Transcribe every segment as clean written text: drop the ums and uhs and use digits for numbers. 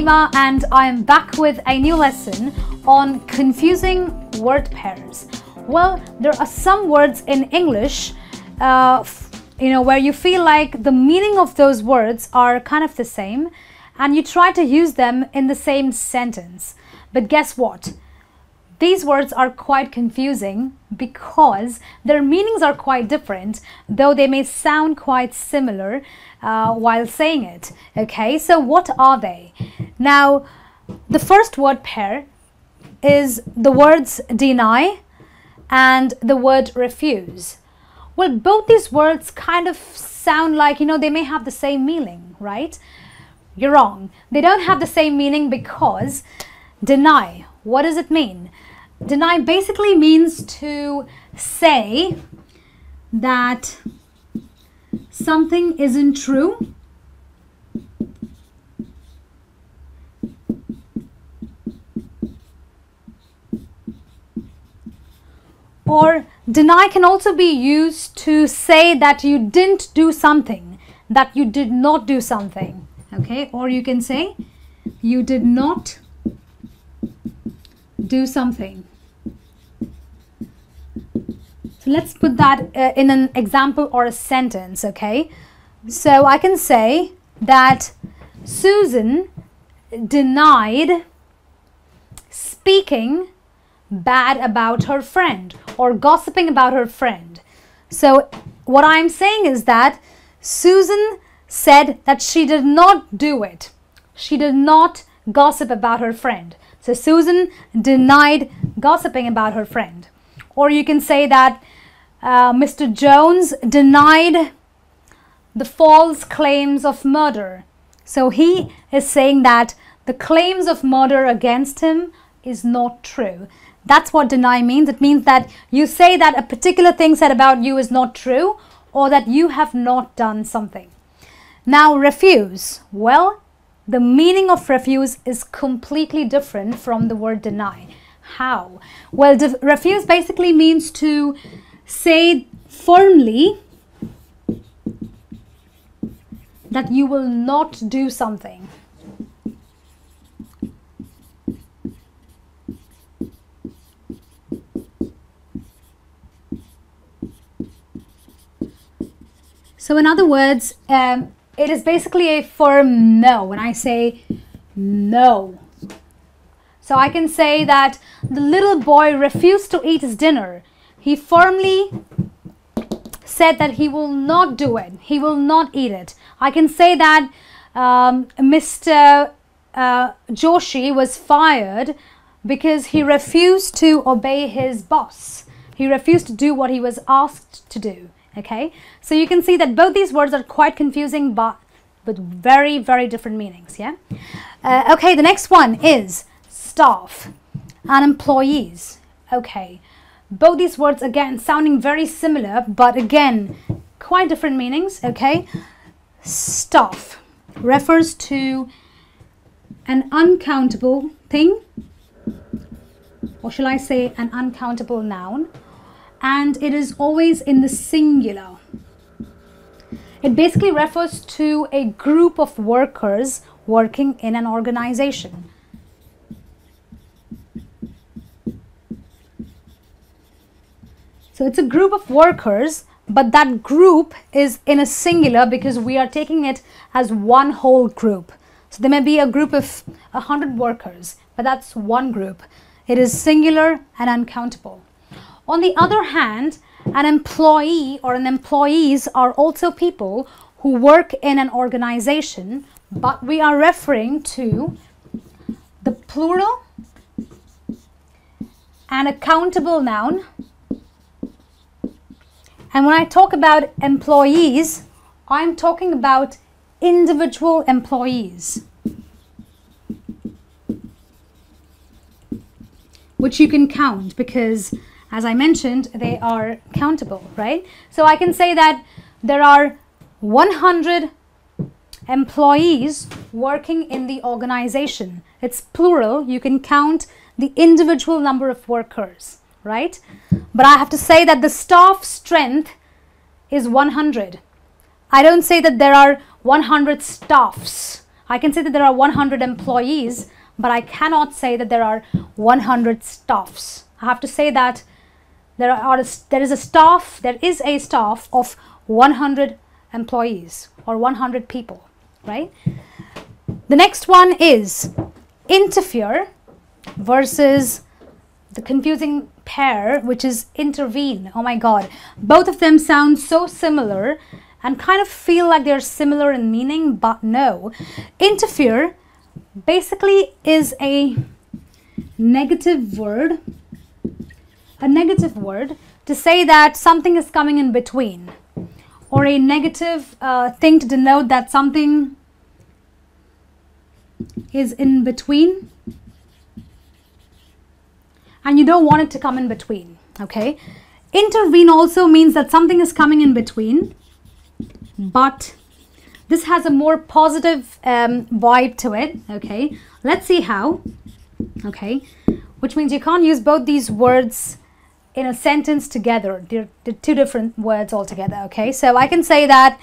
Seema, and I am back with a new lesson on confusing word pairs. Well, there are some words in English, where you feel like the meaning of those words are kind of the same, and you try to use them in the same sentence. But guess what? These words are quite confusing because their meanings are quite different, though they may sound quite similar while saying it. Okay, so what are they? Now, the first word pair is the words deny and the word refuse. Well, both these words kind of sound like, they may have the same meaning, right? You're wrong. They don't have the same meaning because deny, what does it mean? Deny basically means to say that something isn't true or deny can also be used to say that you didn't do something, that you did not do something, okay? Or you can say you did not do something. So let's put that in an example or a sentence, okay? So I can say that Susan denied speaking bad about her friend or gossiping about her friend. So what I'm saying is that Susan said that she did not do it. She did not gossip about her friend. So Susan denied gossiping about her friend. Or you can say that Mr. Jones denied the false claims of murder. So he is saying that the claims of murder against him is not true. That's what deny means. It means that you say that a particular thing said about you is not true, or that you have not done something. Now, refuse. Well, the meaning of refuse is completely different from the word deny. How? Well, refuse basically means to say firmly that you will not do something. So in other words, it is basically a firm no when I say no. So I can say that the little boy refused to eat his dinner. He firmly said that he will not do it. He will not eat it. I can say that Mr. Joshi was fired because he refused to obey his boss. He refused to do what he was asked to do. Okay, so you can see that both these words are quite confusing, but with very, very different meanings. Yeah. Okay, the next one is staff and employees. Okay, both these words again sounding very similar, but again quite different meanings. Okay, staff refers to an uncountable thing, or shall I say an uncountable noun, and it is always in the singular. It basically refers to a group of workers working in an organization. So it's a group of workers, but that group is in a singular because we are taking it as one whole group. So there may be a group of 100 workers, but that's one group. It is singular and uncountable. On the other hand, an employee or an employees are also people who work in an organization, but we are referring to the plural and a countable noun. And when I talk about employees, I'm talking about individual employees, which you can count because, as I mentioned, they are countable, right? So I can say that there are 100 employees working in the organization. It's plural. You can count the individual number of workers, right? But I have to say that the staff strength is 100. I don't say that there are 100 staffs. I can say that there are 100 employees, but I cannot say that there are 100 staffs. I have to say that there is a staff of 100 employees or 100 people, right? The next one is interfere versus the confusing pair, which is intervene. Oh my God, both of them sound so similar and kind of feel like they're similar in meaning, but no. Interfere basically is a negative word to say that something is coming in between, or a negative thing to denote that something is in between and you don't want it to come in between, okay? Intervene also means that something is coming in between, but this has a more positive vibe to it, okay? Let's see how, okay? Which means you can't use both these words in a sentence together. They're two different words altogether, okay? So I can say that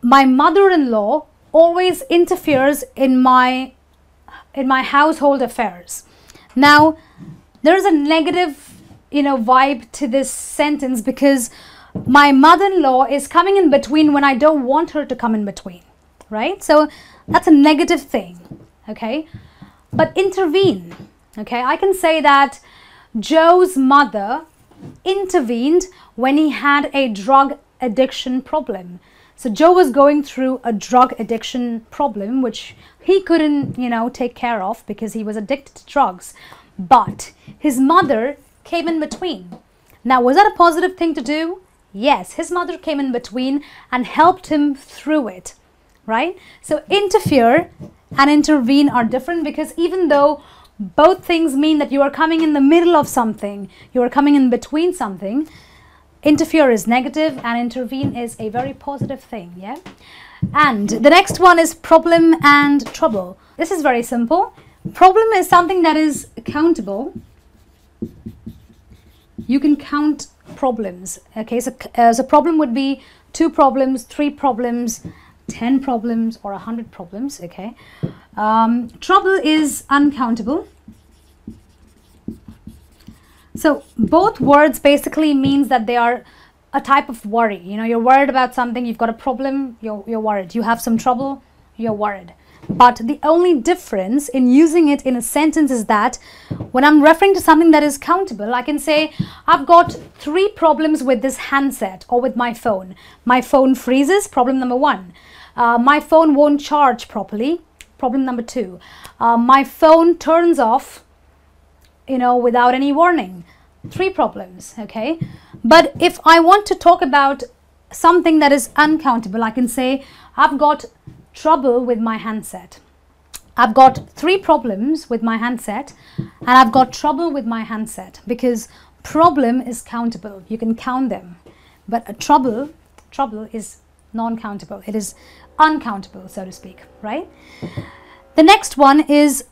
my mother-in-law always interferes in my household affairs. Now, there's a negative, vibe to this sentence because my mother-in-law is coming in between when I don't want her to come in between, right? So that's a negative thing, okay? But intervene, okay? I can say that Joe's mother intervened when he had a drug addiction problem. So Joe was going through a drug addiction problem, which he couldn't, take care of because he was addicted to drugs. But his mother came in between. Now, was that a positive thing to do? Yes, his mother came in between and helped him through it, right? So interfere and intervene are different because even though both things mean that you are coming in the middle of something, you are coming in between something, interfere is negative and intervene is a very positive thing, yeah? And the next one is problem and trouble. This is very simple. Problem is something that is countable. You can count problems, okay? So problem would be 2 problems, 3 problems, 10 problems, or 100 problems, okay? Trouble is uncountable. So both words basically means that they are a type of worry. You're worried about something, you've got a problem, you're worried. You have some trouble, you're worried. But the only difference in using it in a sentence is that when I'm referring to something that is countable, I can say, I've got 3 problems with this handset or with my phone. My phone freezes, problem number 1. My phone won't charge properly, problem number 2. My phone turns off, without any warning. 3 problems, okay? But if I want to talk about something that is uncountable, I can say, I've got trouble with my handset. I've got 3 problems with my handset and I've got trouble with my handset because problem is countable. You can count them. But a trouble is non-countable. It is uncountable, so to speak, right? The next one is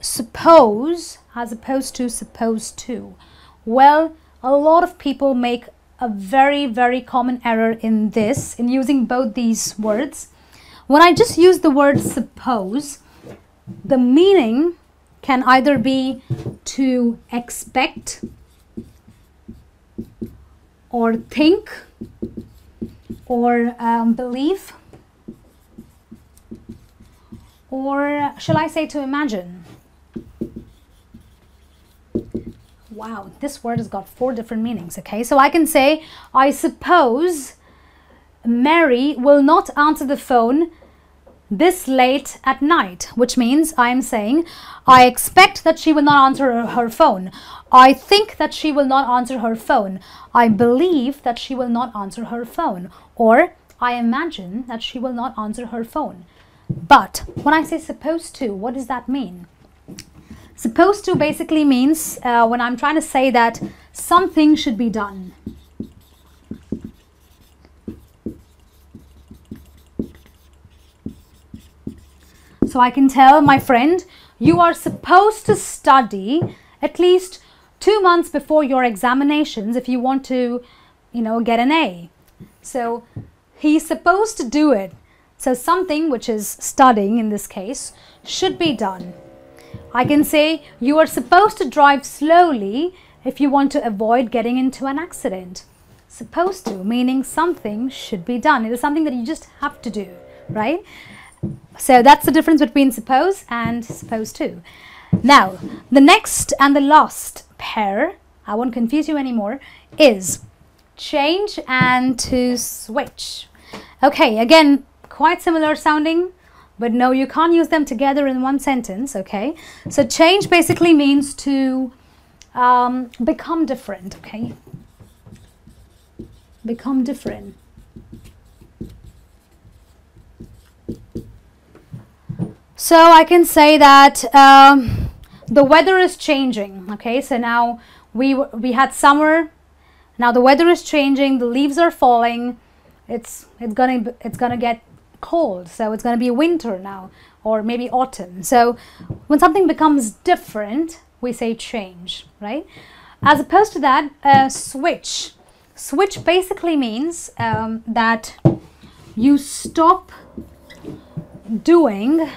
suppose as opposed to supposed to. Well, a lot of people make a very, very common error in using both these words. When I just use the word suppose, the meaning can either be to expect or think or believe, or shall I say to imagine. Wow, this word has got 4 different meanings, okay? So I can say, I suppose Mary will not answer the phone this late at night, which means I'm saying, I expect that she will not answer her phone. I think that she will not answer her phone. I believe that she will not answer her phone. Or I imagine that she will not answer her phone. But when I say supposed to, what does that mean? Supposed to basically means when I'm trying to say that something should be done. So I can tell my friend, you are supposed to study at least 2 months before your examinations if you want to, get an A. So he's supposed to do it. So something, which is studying in this case, should be done. I can say you are supposed to drive slowly if you want to avoid getting into an accident. Supposed to, meaning something should be done. It is something that you just have to do, right? So that's the difference between suppose and supposed to. Now, the next and the last pair, I won't confuse you anymore, is change and to switch. Okay, again, quite similar sounding, but no, you can't use them together in one sentence, okay? So change basically means to become different, okay? Become different. So I can say that the weather is changing, okay? So now we had summer, now the weather is changing, the leaves are falling, it's gonna get cold, so it's gonna be winter now, or maybe autumn. So when something becomes different, we say change, right? As opposed to that, switch. Switch basically means that you stop doing,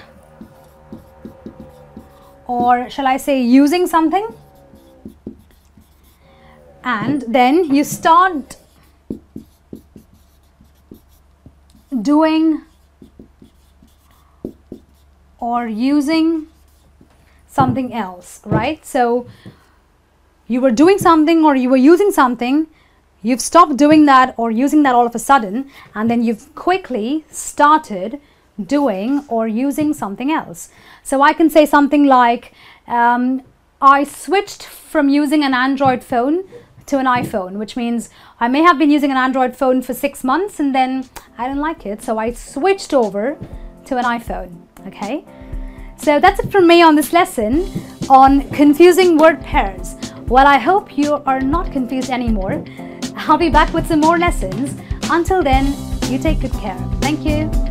or shall I say using something, and then you start doing or using something else, right? So you were doing something or you were using something, you've stopped doing that or using that all of a sudden, and then you've quickly started doing or using something else. So I can say something like, I switched from using an Android phone to an iPhone, which means I may have been using an Android phone for 6 months and then I didn't like it, so I switched over to an iPhone, okay? So that's it from me on this lesson on confusing word pairs. Well, I hope you are not confused anymore. I'll be back with some more lessons. Until then, you take good care. Thank you.